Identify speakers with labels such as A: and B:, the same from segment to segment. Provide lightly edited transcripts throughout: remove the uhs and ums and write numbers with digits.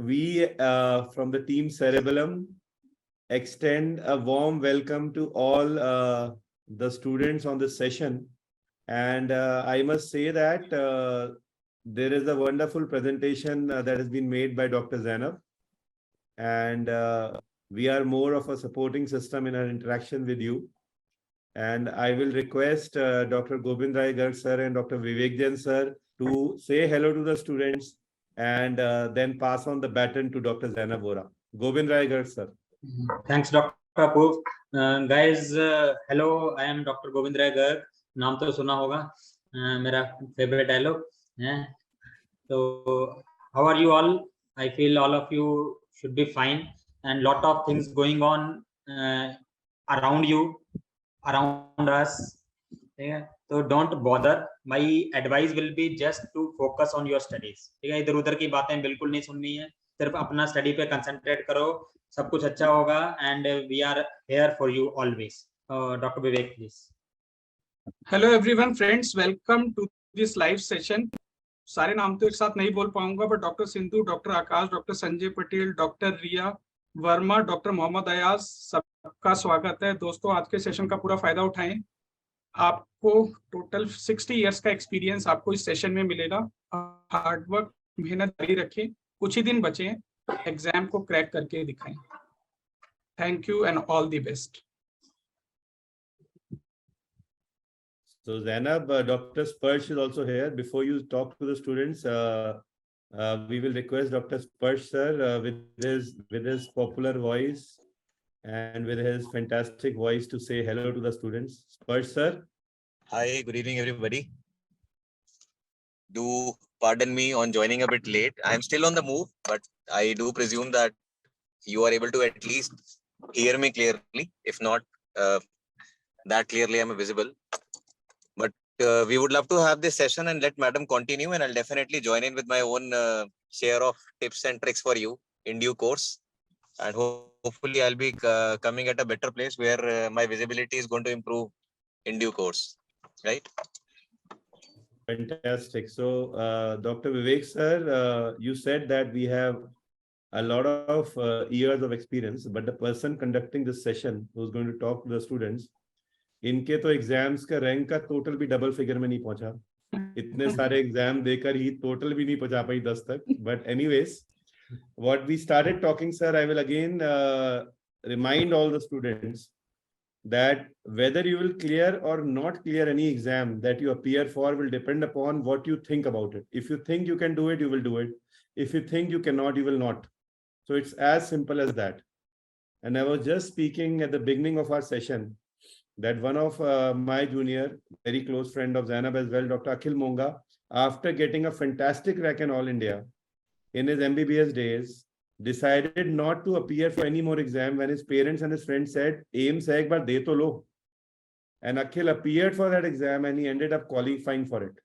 A: we from the team Cerebellum extend a warm welcome to all the students on this session. And I must say that there is a wonderful presentation that has been made by Dr. Zainab. And we are more of a supporting system in our interaction with you. And I will request Dr. Gobind Rai Garg sir and Dr. Vivek Jain sir to say hello to the students and then pass on the baton to Dr. Zainab Vora. Gobind Rai Garg sir.
B: Thanks, Dr. Apoor. Guys, hello, I am Dr. Gobind Rai Garg. नाम तो सुना होगा, मेरा favorite dialogue. So, how are you all? I feel all of you should be fine, and lot of things going on around you, around us. Yeah. So don't bother. My advice will be just to focus on your studies. ठीक है, इधर उधर की बातें बिल्कुल नहीं सुननी है, सिर्फ अपना स्टडी पे कंसंट्रेट करो, सब कुछ अच्छा होगा. And we are here for you always. Dr. Vivek, please.
C: Hello everyone, friends. Welcome to this live session. सारे नाम तो एक साथ नहीं बोल पाऊंगा, but doctor Sindhu, doctor Akash, doctor Sanjay Patel, doctor Riya Verma, doctor Mohammad Ayaz, सबका स्वागत है. दोस्तों, आज के सेशन का पूरा फायदा उठाएं. आपको टोटल 60 इयर्स का एक्सपीरियंस आपको इस सेशन में मिलेगा. हार्डवर्क, मेहनत जारी रखें, कुछ ही दिन बचे हैं, एग्जाम को क्रैक करके दिखाएं. Thank you and all the best.
A: So Zainab, Dr. Sparsh is also here. Before you talk to the students, we will request Dr. Sparsh sir with his popular voice and with his fantastic voice to say hello to the students. Sparsh sir.
D: Hi, good evening everybody. Do pardon me on joining a bit late. I am still on the move, but I do presume that you are able to at least hear me clearly. If not, that clearly I'm visible. But we would love to have this session and let Madam continue, and I'll definitely join in with my own share of tips and tricks for you in due course. And hopefully I'll be coming at a better place where my visibility is going to improve in due course, right?
A: Fantastic. So Dr. Vivek sir, you said that we have a lot of years of experience, but the person conducting this session who's going to talk to the students, इनके तो exams का rank का total भी double figure में नहीं पहुंचा. इतने सारे एग्जाम देकर ही टोटल भी नहीं पहुंचा पाई 10 तक. But anyways, what we started talking, sir, I will again remind all the students that whether you will clear or not clear any exam that you appear for will depend upon what you think about it. If you think you can do it, you will do it. If you think you cannot, you will not. So it's as simple as that. And I was just speaking at the beginning of our session that one of my junior, very close friend of Zainab as well, Dr. Akhil Monga, after getting a fantastic rank in All India in his MBBS days, decided not to appear for any more exam when his parents and his friends said, aim se ek baar de to lo. And Akhil appeared for that exam and he ended up qualifying for it.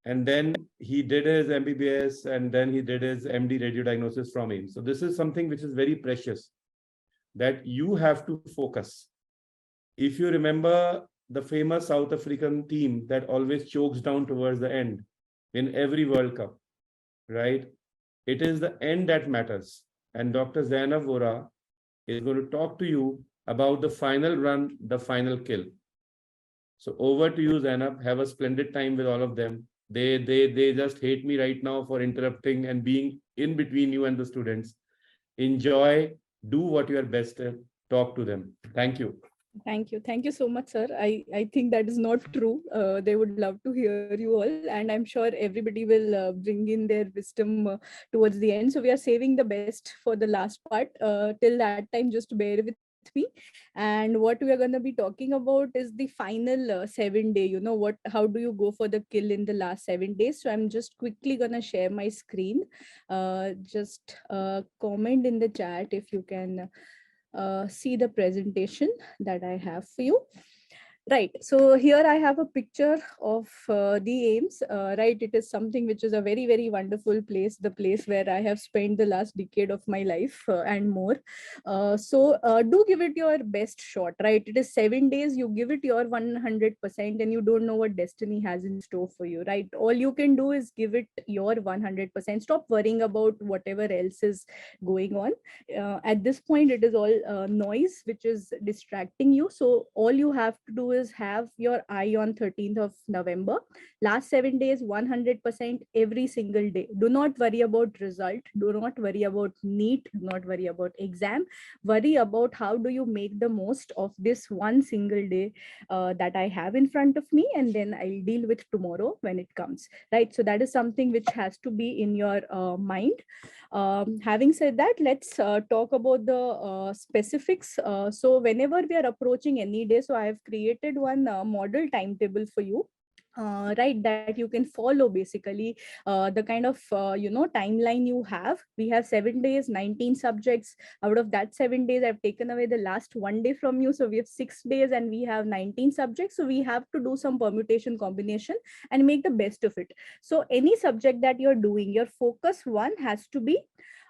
A: And then he did his MBBS and then he did his MD radio diagnosis from AIMS. So this is something which is very precious, that you have to focus. If you remember the famous South African team that always chokes down towards the end in every World Cup, right? It is the end that matters. And Dr. Zainab Vora is going to talk to you about the final run, the final kill. So over to you, Zainab. Have a splendid time with all of them. They just hate me right now for interrupting and being in between you and the students. Enjoy, do what you are best at, talk to them. Thank you.
E: Thank you. Thank you so much, sir. I think that is not true. They would love to hear you all, and I'm sure everybody will bring in their wisdom towards the end. So we are saving the best for the last part. Till that time, just bear with me. And what we are going to be talking about is the final 7 day. You know what? How do you go for the kill in the last 7 days? So I'm just quickly going to share my screen. Just comment in the chat if you can see the presentation that I have for you. Right. So here I have a picture of the AIMS. Right. It is something which is a very, very wonderful place, the place where I have spent the last decade of my life and more. So do give it your best shot, right? It is 7 days. You give it your 100% and you don't know what destiny has in store for you, right? All you can do is give it your 100%. Stop worrying about whatever else is going on. At this point, it is all noise which is distracting you. So all you have to do is have your eye on 13th of November. Last 7 days, 100% every single day. Do not worry about result. Do not worry about NEET. Do not worry about exam. Worry about how do you make the most of this one single day that I have in front of me, and then I'll deal with tomorrow when it comes, right? So that is something which has to be in your mind. Having said that, let's talk about the specifics. So whenever we are approaching any day, so I have created one model timetable for you. Right, that you can follow basically the kind of timeline you have. We have 7 days, 19 subjects. Out of that 7 days, I've taken away the last 1 day from you, so we have 6 days and we have 19 subjects. So we have to do some permutation combination and make the best of it. So any subject that you're doing, your focus one has to be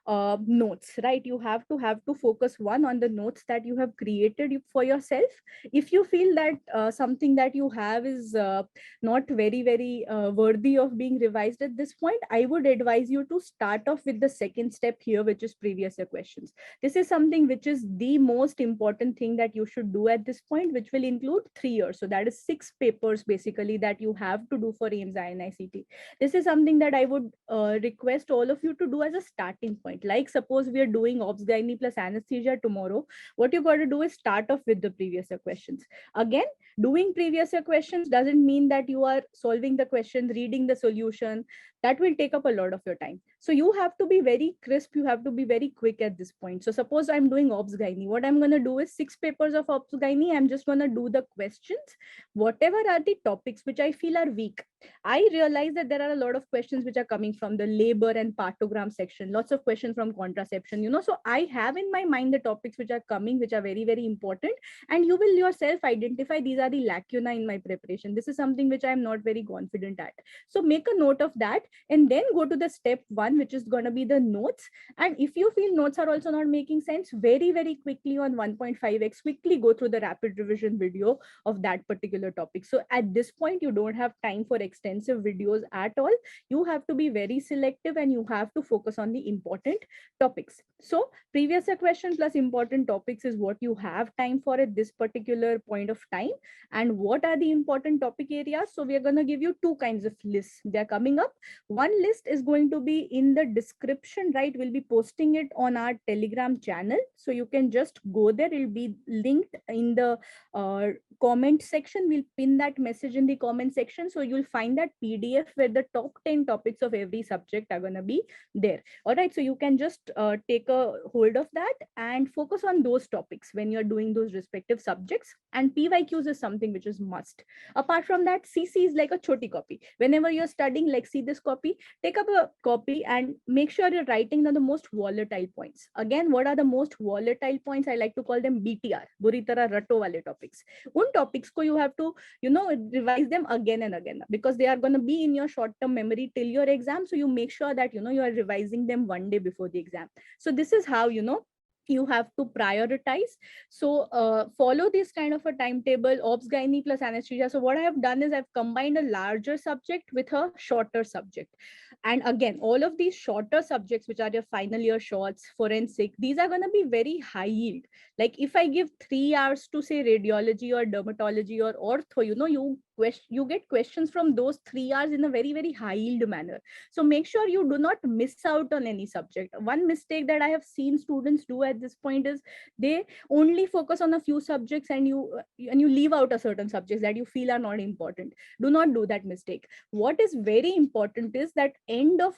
E: notes, right? You have to focus one on the notes that you have created for yourself. If you feel that something that you have is not very worthy of being revised at this point, I would advise you to start off with the second step here, which is previous year questions. This is something which is the most important thing that you should do at this point, which will include 3 years. So that is 6 papers basically that you have to do for AIMS INI CET. This is something that I would request all of you to do as a starting point. Like suppose we are doing obs gynae plus anesthesia tomorrow, what you got to do is start off with the previous year questions. Again, doing previous year questions doesn't mean that you are solving the question, reading the solution. That will take up a lot of your time. So you have to be very crisp. You have to be very quick at this point. So suppose I'm doing obs gynae. What I'm going to do is 6 papers of obs gynae. I'm just going to do the questions. Whatever are the topics which I feel are weak, I realize that there are a lot of questions which are coming from the labor and partogram section, lots of questions from contraception, so I have in my mind the topics which are coming, which are very important, and you will yourself identify these are the lacuna in my preparation. This is something which I am not very confident at. So make a note of that and then go to the step 1, which is going to be the notes. And if you feel notes are also not making sense, very quickly on 1.5x, quickly go through the rapid revision video of that particular topic. So at this point, you don't have time for extensive videos at all. You have to be very selective and you have to focus on the important topics. So previous year question plus important topics is what you have time for at this particular point of time. And what are the important topic areas? So we are going to give you 2 kinds of lists. They're coming up. One list is going to be in the description, right? We'll be posting it on our Telegram channel. So you can just go there. It'll be linked in the comment section. We'll pin that message in the comment section. So you'll find that PDF where the top 10 topics of every subject are going to be there. All right. So you can just take a hold of that and focus on those topics when you're doing those respective subjects. And PYQs is something which is must. Apart from that, CC is like a choti copy. Whenever you're studying, like see this copy, take up a copy and make sure you're writing down the most volatile points. Again, what are the most volatile points? I like to call them BTR, buri tarah rato wale topics. Un topics ko you have to, revise them again and again because they are going to be in your short-term memory till your exam. So you make sure that, you are revising them 1 day before the exam. So this is how, you have to prioritize. So follow this kind of a timetable, obs gynae plus anesthesia. So what I have done is I've combined a larger subject with a shorter subject. And again, all of these shorter subjects, which are your final year shorts, forensic, these are going to be very high yield. Like if I give 3 hours to say radiology or dermatology or ortho, you get questions from those 3 hours in a very high yield manner. So make sure you do not miss out on any subject. One mistake that I have seen students do at this point is they only focus on a few subjects and you leave out a certain subjects that you feel are not important. Do not do that mistake. What is very important is that end of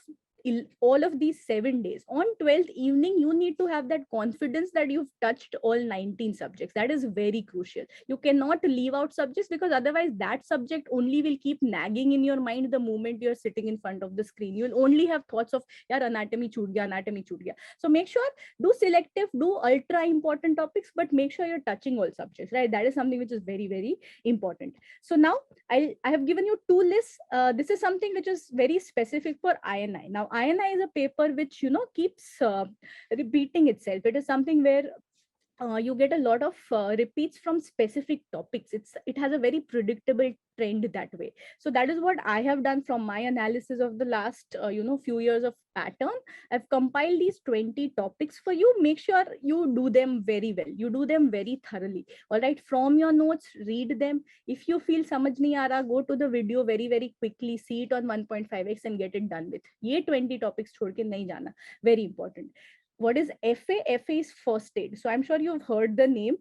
E: all of these 7 days. On 12th evening, you need to have that confidence that you've touched all 19 subjects. That is very crucial. You cannot leave out subjects, because otherwise that subject only will keep nagging in your mind the moment you're sitting in front of the screen. You'll only have thoughts of, yaar, anatomy chhoot gaya, anatomy chhoot gaya. So make sure, do selective, do ultra important topics, but make sure you're touching all subjects, right? That is something which is very, very important. So now I have given you 2 lists. This is something which is very specific for INI. Now, INI is a paper which, keeps repeating itself. It is something where you get a lot of repeats from specific topics. It has a very predictable trend that way. So that is what I have done from my analysis of the last few years of pattern. I've compiled these 20 topics for you. Make sure you do them very well. You do them very thoroughly. All right, from your notes, read them. If you feel samajh nahi aa raha, go to the video very, very quickly, see it on 1.5x and get it done with. Ye 20 topics chhod ke nahi jana. Very important. What is FA? FA is first aid. So I'm sure you've heard the name.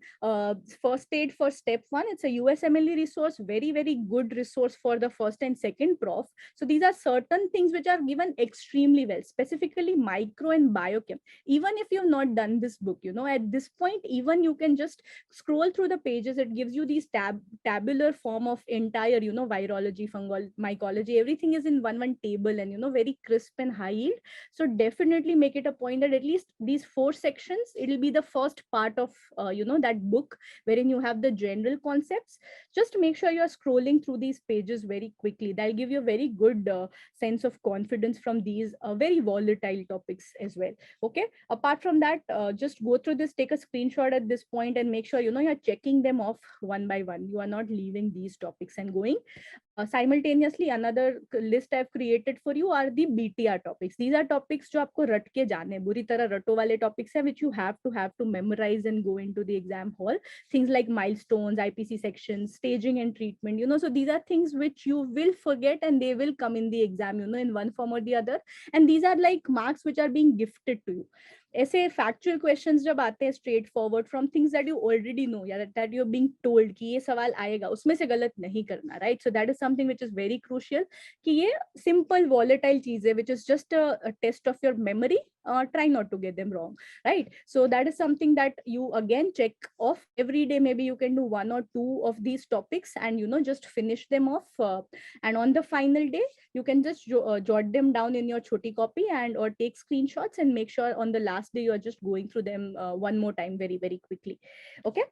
E: First aid for step 1. It's a USMLE resource, very, very good resource for the first and second prof. So these are certain things which are given extremely well, specifically micro and biochem. Even if you've not done this book, at this point, even you can just scroll through the pages. It gives you these tabular form of entire, virology, fungal, mycology, everything is in one table and, very crisp and high yield. So definitely make it a point that at least these 4 sections, it will be the first part of that book wherein you have the general concepts. Just make sure you're scrolling through these pages very quickly. That'll give you a very good sense of confidence from these very volatile topics as well. Okay, apart from that, just go through this, take a screenshot at this point and make sure you're checking them off one by one. You are not leaving these topics and going. Simultaneously, another list I've created for you are the BTR topics. These are topics जो आपको रट के जाने, बुरी तरह रटो वाले topics हैं, which you have to memorize and go into the exam hall. Things like milestones, IPC sections, staging and treatment. So these are things which you will forget and they will come in the exam, in one form or the other. And these are like marks which are being gifted to you. ऐसे factual questions जब आते हैं straight forward from things that you already know, या that you're being told कि ये सवाल आएगा, उसमें से गलत नहीं करना, right? So that is something which is very crucial, कि ये simple volatile चीजें which is just a test of your memory, try not to get them wrong, right? So that is something that you again check off every day. Maybe you can do 1 or 2 of these topics and just finish them off, and on the final day you can just jot them down in your choti copy and or take screenshots and make sure on the last day you're just going through them one more time very, very quickly. Okay,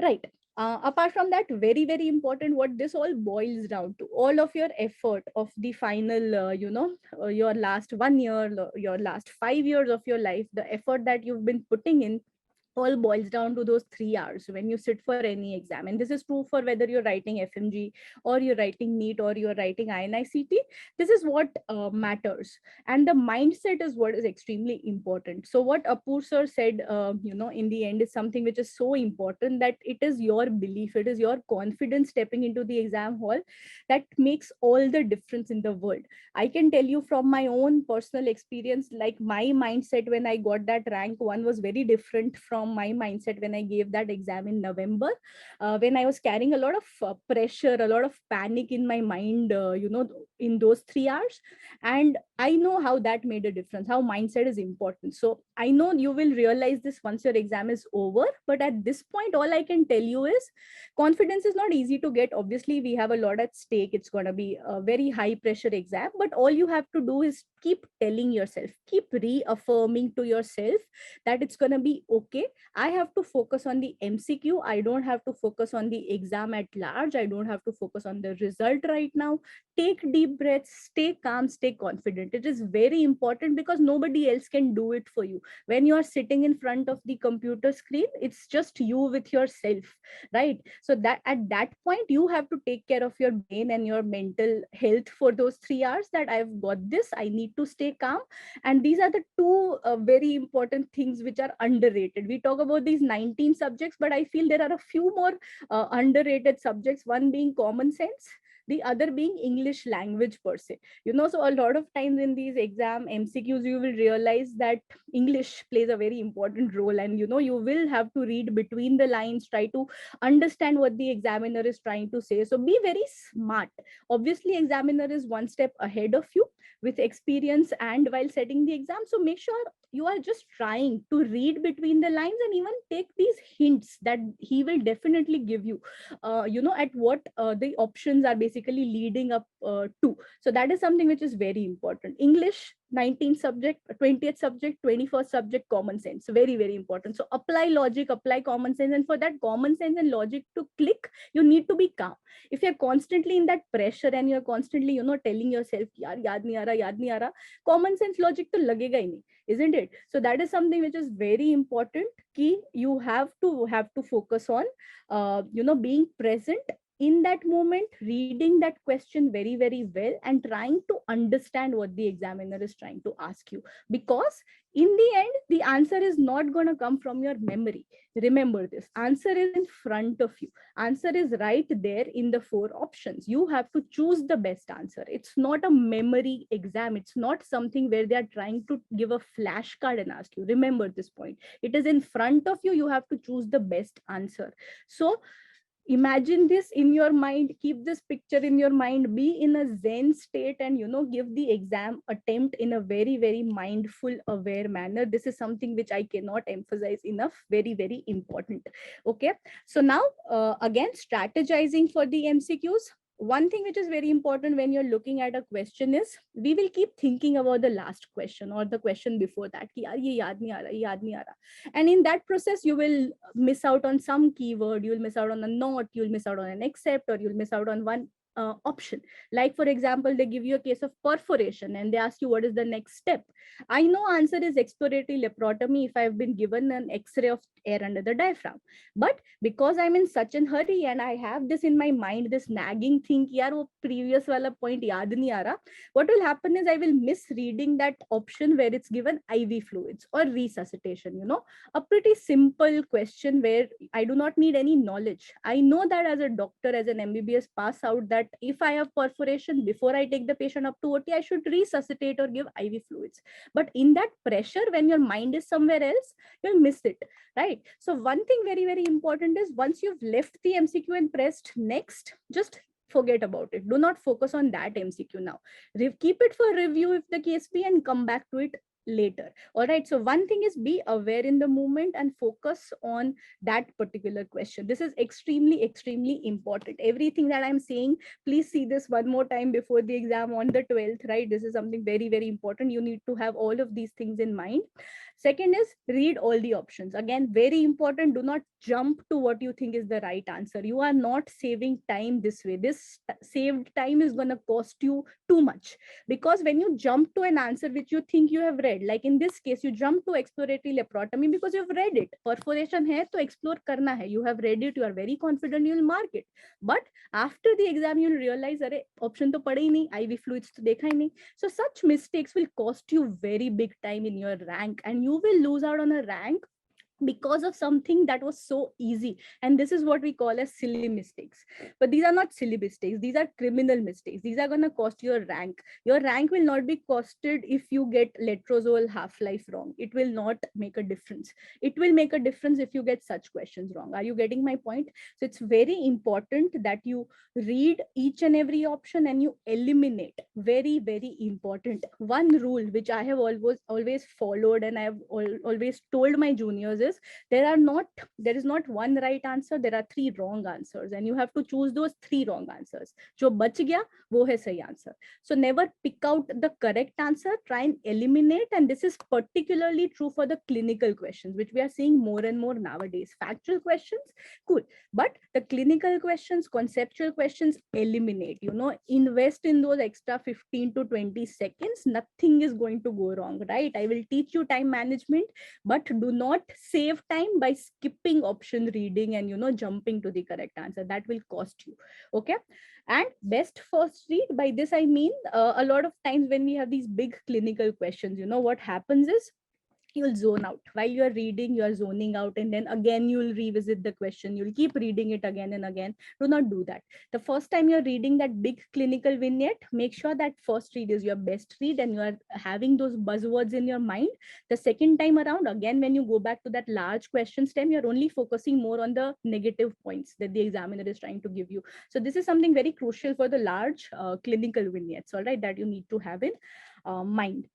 E: right. Apart from that, very, very important, what this all boils down to, all of your effort of the final, your last 1 year, your last 5 years of your life, the effort that you've been putting in, all boils down to those 3 hours when you sit for any exam. And this is true for whether you're writing FMG or you're writing NEET or you're writing INI CET. This is what matters. And the mindset is what is extremely important. So what Apur sir said, in the end is something which is so important, that it is your belief, it is your confidence stepping into the exam hall that makes all the difference in the world. I can tell you from my own personal experience, like my mindset when I got that rank 1 was very different from my mindset when I gave that exam in November, when I was carrying a lot of pressure, a lot of panic in my mind, in those 3 hours. And I know how that made a difference, how mindset is important. So I know you will realize this once your exam is over. But at this point, all I can tell you is confidence is not easy to get. Obviously, we have a lot at stake. It's going to be a very high pressure exam. But all you have to do is keep telling yourself, keep reaffirming to yourself that it's going to be okay. I have to focus on the MCQ. I don't have to focus on the exam at large. I don't have to focus on the result right now. Take deep breaths, stay calm, stay confident. It is very important because nobody else can do it for you. When you are sitting in front of the computer screen, it's just you with yourself, right? So that at that point, you have to take care of your brain and your mental health for those 3 hours, that I've got this, I need to stay calm. And these are the 2 very important things which are underrated. We talk about these 19 subjects, but I feel there are a few more underrated subjects, one being common sense, the other being English language per se. So a lot of times in these exam MCQs, you will realize that English plays a very important role, and you will have to read between the lines, try to understand what the examiner is trying to say. So be very smart. Obviously, examiner is one step ahead of you with experience and while setting the exam. So make sure you are just trying to read between the lines and even take these hints that he will definitely give you, at what the options are basically leading up to. So that is something which is very important. English, 19th subject, 20th subject, 21st subject, common sense, very, very important. So apply logic, apply common sense. And for that common sense and logic to click, you need to be calm. If you're constantly in that pressure and you're constantly, telling yourself, yaar, yaad nahi aa raha, common sense logic to lagega hi nahi, isn't it? So that is something which is very important. Ki you have to focus on, being present in that moment, reading that question very, very well, and trying to understand what the examiner is trying to ask you. Because in the end, the answer is not going to come from your memory. Remember this, answer is in front of you. Answer is right there in the 4 options. You have to choose the best answer. It's not a memory exam. It's not something where they are trying to give a flashcard and ask you. Remember this point. It is in front of you. You have to choose the best answer. So imagine this in your mind, keep this picture in your mind, be in a zen state, and give the exam attempt in a very, very mindful, aware manner. This is something which I cannot emphasize enough. Very, very important. Okay, so now again, strategizing for the MCQs. One thing which is very important when you're looking at a question is, we will keep thinking about the last question or the question before that. Ki, yaar, ye yaad nahi aa raha, ye yaad nahi aa raha. And in that process, you will miss out on some keyword, you'll miss out on a not, you'll miss out on an except, or you'll miss out on one option. Like for example, they give you a case of perforation and they ask you what is the next step. I know answer is exploratory laparotomy if I've been given an X-ray of air under the diaphragm. But because I'm in such a hurry and I have this in my mind, this nagging thing, yaar wo previous wala point yaad nahi aa raha, what will happen is I will miss reading that option where it's given IV fluids or resuscitation. A pretty simple question where I do not need any knowledge. I know that as a doctor, as an MBBS pass out, that if I have perforation, before I take the patient up to OT, I should resuscitate or give IV fluids. But in that pressure, when your mind is somewhere else, you'll miss it, right? So one thing very, very important is, once you've left the MCQ and pressed next, just forget about it. Do not focus on that MCQ now. Keep it for review if the case be, and come back to it later. All right, so one thing is, be aware in the moment and focus on that particular question. This is extremely, extremely important. Everything that I'm saying, please see this one more time before the exam on the 12th, right? This is something very, very important. You need to have all of these things in mind. Second is, read all the options. Again, very important. Do not jump to what you think is the right answer. You are not saving time this way. This saved time is going to cost you too much, because when you jump to an answer which you think you have read, like in this case, you jump to exploratory laparotomy because you've read it. Perforation hai to explore karna hai. You have read it. You are very confident. You'll mark it. But after the exam, you'll realize, arey, option to padhe hi nahi, IV fluids to dekha hi nahi. So such mistakes will cost you very big time in your rank, and you will lose out on a rank because of something that was so easy. And this is what we call as silly mistakes. But these are not silly mistakes. These are criminal mistakes. These are going to cost your rank. Your rank will not be costed if you get letrozole half-life wrong. It will not make a difference. It will make a difference if you get such questions wrong. Are you getting my point? So it's very important that you read each and every option and you eliminate. Very, very important. One rule which I have always followed, and I have always told my juniors, is there is not one right answer. There are 3 wrong answers, and you have to choose those 3 wrong answers. Jo bach gaya, wo hai sahi answer. So never pick out the correct answer. Try and eliminate. And this is particularly true for the clinical questions, which we are seeing more and more nowadays. Factual questions, cool, but the clinical questions, conceptual questions, eliminate. Invest in those extra 15 to 20 seconds. Nothing is going to go wrong, right? I will teach you time management, but do not save time by skipping option reading and jumping to the correct answer. That will cost you. Okay. And best first read, by this I mean, a lot of times when we have these big clinical questions, what happens is, you'll zone out. While you're reading, you're zoning out, and then again you'll revisit the question, you'll keep reading it again and again. Do not do that. The first time you're reading that big clinical vignette, make sure that first read is your best read and you are having those buzzwords in your mind. The second time around, again, when you go back to that large question stem, you're only focusing more on the negative points that the examiner is trying to give you. So this is something very crucial for the large clinical vignettes, all right, that you need to have in mind.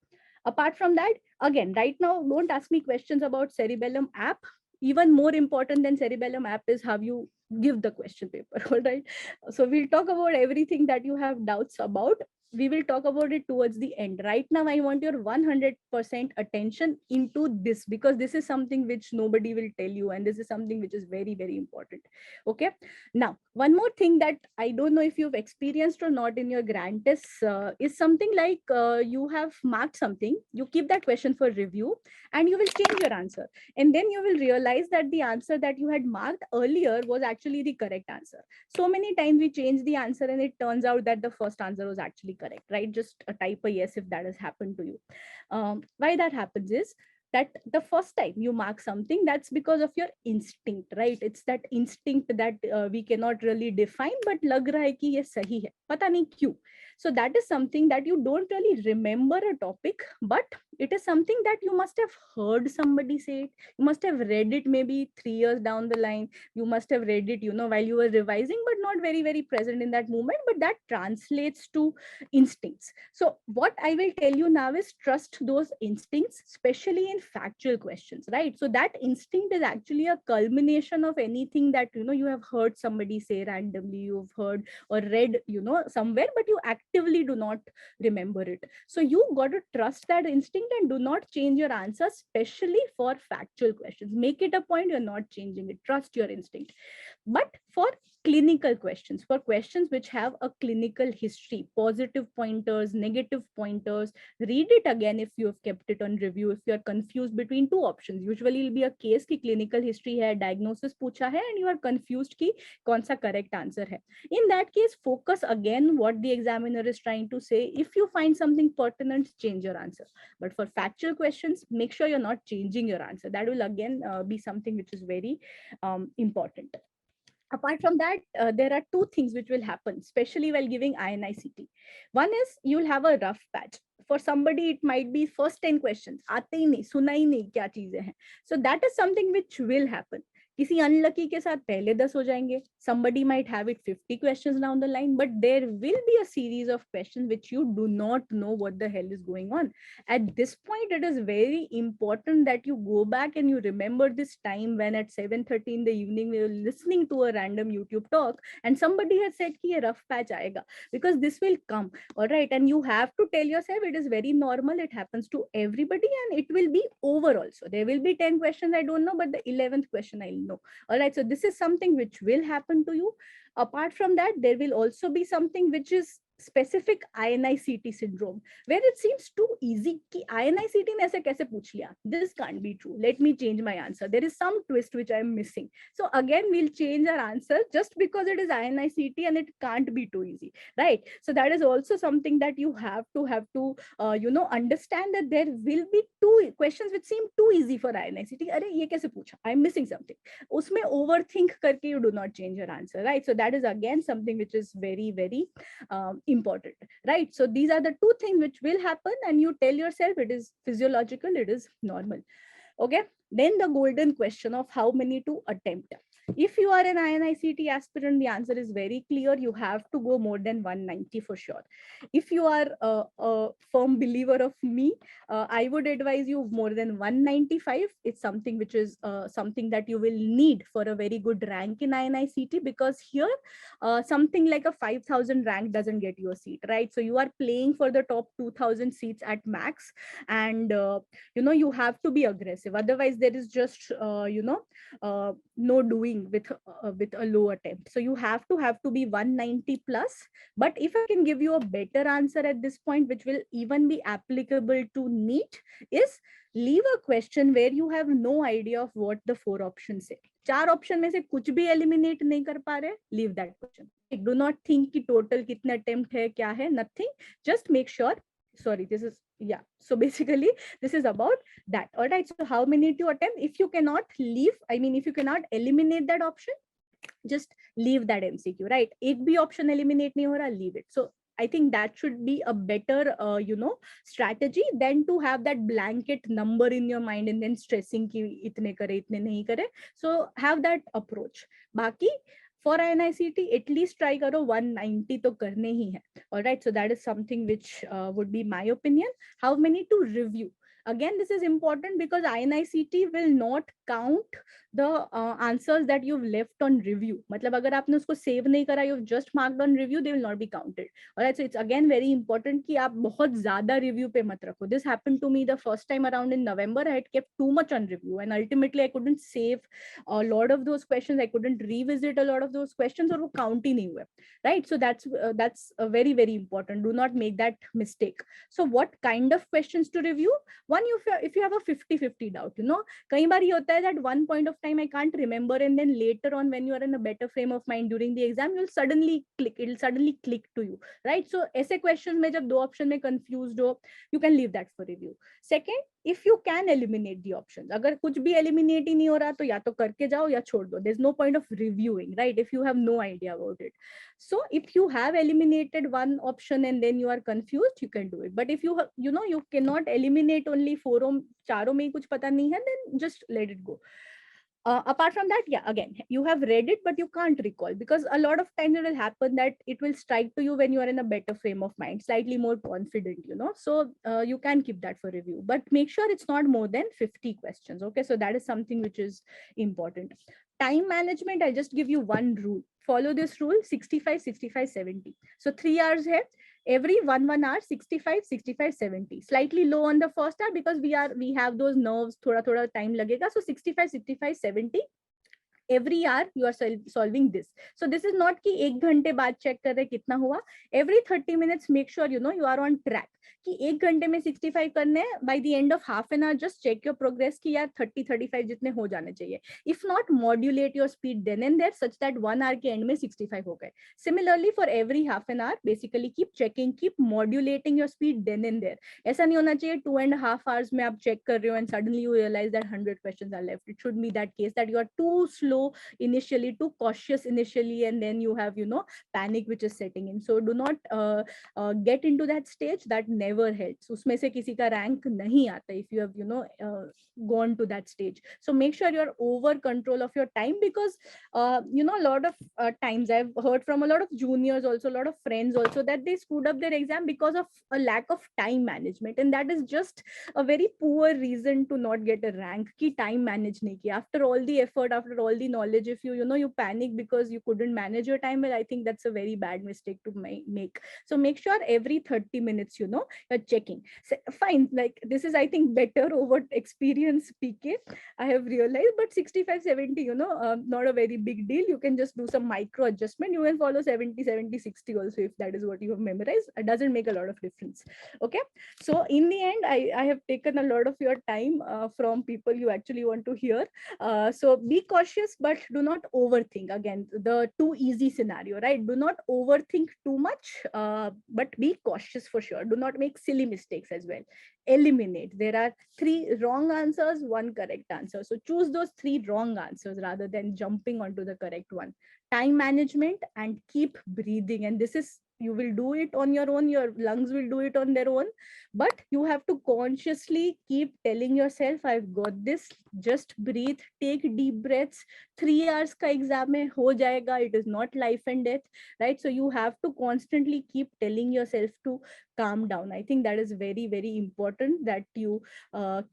E: Apart from that, again, right now, don't ask me questions about Cerebellum app. Even more important than Cerebellum app is how you give the question paper, all right? So we'll talk about everything that you have doubts about. We will talk about it towards the end. Right now, I want your 100% attention into this, because this is something which nobody will tell you, and this is something which is very, very important. Okay. Now, one more thing that I don't know if you've experienced or not in your grant tests is something like you have marked something, you keep that question for review, and you will change your answer. And then you will realize that the answer that you had marked earlier was actually the correct answer. So many times we change the answer and it turns out that the first answer was actually correct, right? Just type a yes if that has happened to you. Why that happens is that the first time you mark something, that's because of your instinct, right? It's that instinct that we cannot really define, but lag raha hai ki ye sahi hai, pata nahi kyun. So that is something that you don't really remember a topic, but it is something that you must have heard somebody say it. You must have read it maybe 3 years down the line. You must have read it, while you were revising, but not very, very present in that moment, but that translates to instincts. So what I will tell you now is trust those instincts, especially in factual questions, right? So that instinct is actually a culmination of anything that, you have heard somebody say randomly, you've heard or read, somewhere, but you actively do not remember it. So you got to trust that instinct and do not change your answer, especially for factual questions. Make it a point you're not changing it. Trust your instinct. But for clinical questions, for questions which have a clinical history, positive pointers, negative pointers, read it again if you have kept it on review. If you're confused between two options, usually it'll be a case ki clinical history hai, diagnosis pucha hai, and you are confused ki kaun sa correct answer hai. In that case, focus again what the examiner is trying to say. If you find something pertinent, change your answer. But for factual questions, make sure you're not changing your answer. That will again be something which is very important. Apart from that, there are two things which will happen, especially while giving INI CET. One is you'll have a rough patch. For somebody, it might be first 10 questions. Aate hi nahi, suna hi nahi, kya cheezein hain. So that is something which will happen. किसी unlucky के साथ पहले 10 हो जाएंगे. Somebody might have it 50 questions down the line, but there will be a series of questions which you do not know what the hell is going on. At this point, it is very important that you go back and you remember this time when at 7:30 in the evening we were listening to a random YouTube talk and somebody had said कि ये rough patch आएगा, because this will come, all right? And you have to tell yourself it is very normal. It happens to everybody, and it will be over also. There will be 10 questions I don't know, but the 11th question I'll know. All right, so this is something which will happen to you. Apart from that, there will also be something which is specific INI CET syndrome, where it seems too easy कि INI CET ने ऐसे कैसे पूछ लिया. This can't be true. Let me change my answer. There is some twist which I'm missing. So again, we'll change our answer just because it is INI CET and it can't be too easy, right? So that is also something that you have to understand, that there will be two questions which seem too easy for INI CET. अरे ये कैसे पूछा? I'm missing something. उसमें overthink करके you do not change your answer, right? So that is again something which is very, very important, right? So these are the two things which will happen, and you tell yourself it is physiological, it is normal. Okay, then the golden question of how many to attempt. If you are an INI CET aspirant, the answer is very clear. You have to go more than 190 for sure. If you are a firm believer of me, I would advise you more than 195. It's something which is something that you will need for a very good rank in INI CET, because here something like a 5,000 rank doesn't get you a seat, right? So you are playing for the top 2,000 seats at max, and you have to be aggressive. Otherwise, there is just no doing with a low attempt. So you have to be 190 plus. But if I can give you a better answer at this point, which will even be applicable to NEET, is leave a question where you have no idea of what the 4 options say. 4 option में से कुछ भी eliminate नहीं कर पा रहे, leave that question. Do not think कि total कितने attempt है, क्या है, nothing. Just make sure sorry, this is, yeah. So basically, this is about that. All right. So how many to attempt? If you cannot leave, I mean, if you cannot eliminate that option, just leave that MCQ, right? एक भी option eliminate नहीं हो रहा, leave it. So I think that should be a better, strategy than to have that blanket number in your mind and then stressing कि इतने करे, इतने नहीं करे. So have that approach. बाकी for INI CET, at least try करो 190 तो करने ही है. All right. So that is something which would be my opinion. How many to review? Again, this is important because INI CET will not count the answers that you've left on review. मतलब अगर आपने उसको save नहीं करा, you've just marked on review, they will not be counted. Alright, so it's again very important कि आप बहुत ज़्यादा review पे मत रखो. This happened to me the first time around in November. I had kept too much on review, and ultimately I couldn't save a lot of those questions. I couldn't revisit a lot of those questions, और वो count ही नहीं हुए. Right, so that's very, very important. Do not make that mistake. So what kind of questions to review? One, if you have a 50-50 doubt, कई बार ये होता है that one point of time I can't remember, and then later on when you are in a better frame of mind during the exam, it'll suddenly click to you, right? So ऐसे questions में जब दो option में confused हो, you can leave that for review. Second, if you can eliminate the options, अगर कुछ भी eliminate ही नहीं हो रहा तो या तो करके जाओ या छोड़ दो. There's no point of reviewing, right? If you have no idea about it. So if you have eliminated one option and then you are confused, you can do it. But if you you cannot eliminate only चारों में कुछ पता नहीं है, then just let it go. Apart from that, yeah, again, you have read it, but you can't recall, because a lot of times it will happen that it will strike to you when you are in a better frame of mind, slightly more confident, so you can keep that for review, but make sure it's not more than 50 questions. Okay, so that is something which is important. Time management, I just give you one rule. Follow this rule: 65, 65, 70. So 3 hours here, every 1 hour, 65, 65, 70. Slightly low on the first hour because we have those nerves, thoda time lagega. So 65, 65, 70. Every hour you are solving this. So this is not कि 1 घंटे बाद check कर रहे कितना हुआ. Every 30 minutes make sure you are on track. कि 1 घंटे में 65 करने हैं, by the end of half an hour just check your progress कि यार 30-35 जितने हो जाने चाहिए. If not, modulate your speed then and there such that 1 hour के end में 65 हो गए. Similarly, for every half an hour, basically keep checking, keep modulating your speed then and there. ऐसा नहीं होना चाहिए 2.5 hours में आप check कर रहे हो and suddenly you realize that 100 questions are left. It should be that case that you are too slow initially, too cautious initially, and then you have panic which is setting in. So do not get into that stage. That never helps. उसमें से किसी का rank नहीं आता if you have gone to that stage. So make sure you're over control of your time, because a lot of times I've heard from a lot of juniors also, a lot of friends also, that they screwed up their exam because of a lack of time management, and that is just a very poor reason to not get a rank. Ki time manage nahi kiya. After all the effort, after all the knowledge, if you panic because you couldn't manage your time well, I think that's a very bad mistake to make. So make sure every 30 minutes you're checking. So, fine, like this is I think better over experience PK, I have realized, but 65-70 not a very big deal. You can just do some micro adjustment. You can follow 70-70-60 also if that is what you have memorized. It doesn't make a lot of difference. Okay, so in the end I have taken a lot of your time from people you actually want to hear. So be cautious, but do not overthink. Again, the too easy scenario, right? Do not overthink too much, but be cautious for sure. Do not make silly mistakes as well. Eliminate. There are 3 wrong answers, 1 correct answer. So choose those 3 wrong answers rather than jumping onto the correct one. Time management, and keep breathing. And this is, you will do it on your own, your lungs will do it on their own, but you have to consciously keep telling yourself, I've got this, just breathe, take deep breaths. 3 hours ka exam hai, ho jayega. It is not life and death, right? So you have to constantly keep telling yourself to calm down. I think that is very, very important, that you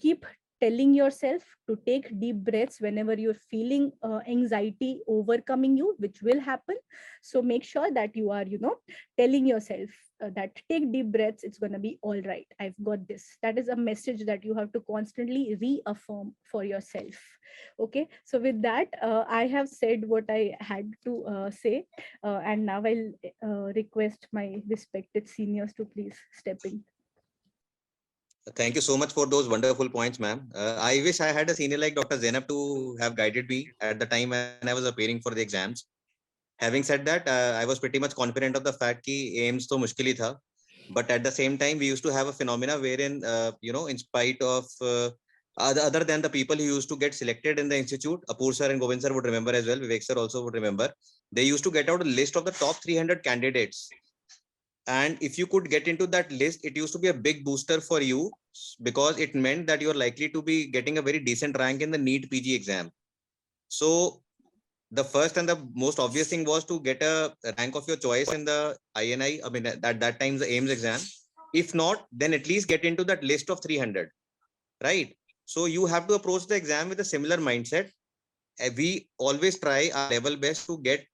E: keep telling yourself to take deep breaths whenever you're feeling anxiety overcoming you, which will happen. So make sure that you are telling yourself that take deep breaths, it's going to be all right, I've got this. That is a message that you have to constantly reaffirm for yourself. Okay, so with that I have said what I had to say, and now I'll request my respected seniors to please step in.
D: Thank you so much for those wonderful points, ma'am. I wish I had a senior like Dr. Zainab to have guided me at the time when I was appearing for the exams. Having said that, I was pretty much confident of the fact that AIMS तो मुश्किल ही था, But at the same time, we used to have a phenomena wherein, in spite of other than the people who used to get selected in the institute, Apur sir and Govind sir would remember as well, Vivek sir also would remember, they used to get out a list of the top 300 candidates. And if you could get into that list, it used to be a big booster for you, because it meant that you're likely to be getting a very decent rank in the NEET PG exam. So the first and the most obvious thing was to get a rank of your choice in the INI, I mean, at that time, the AIMS exam. If not, then at least get into that list of 300, right? So you have to approach the exam with a similar mindset. We always try our level best to get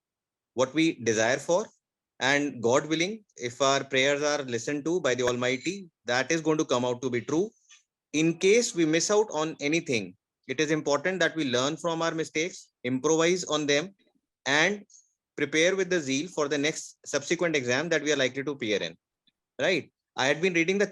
D: what we desire for. And God willing, if our prayers are listened to by the Almighty, that is going to come out to be true. In case we miss out on anything, it is important that we learn from our mistakes, improvise on them, and prepare with the zeal for the next subsequent exam that we are likely to appear in. Right? I had been reading the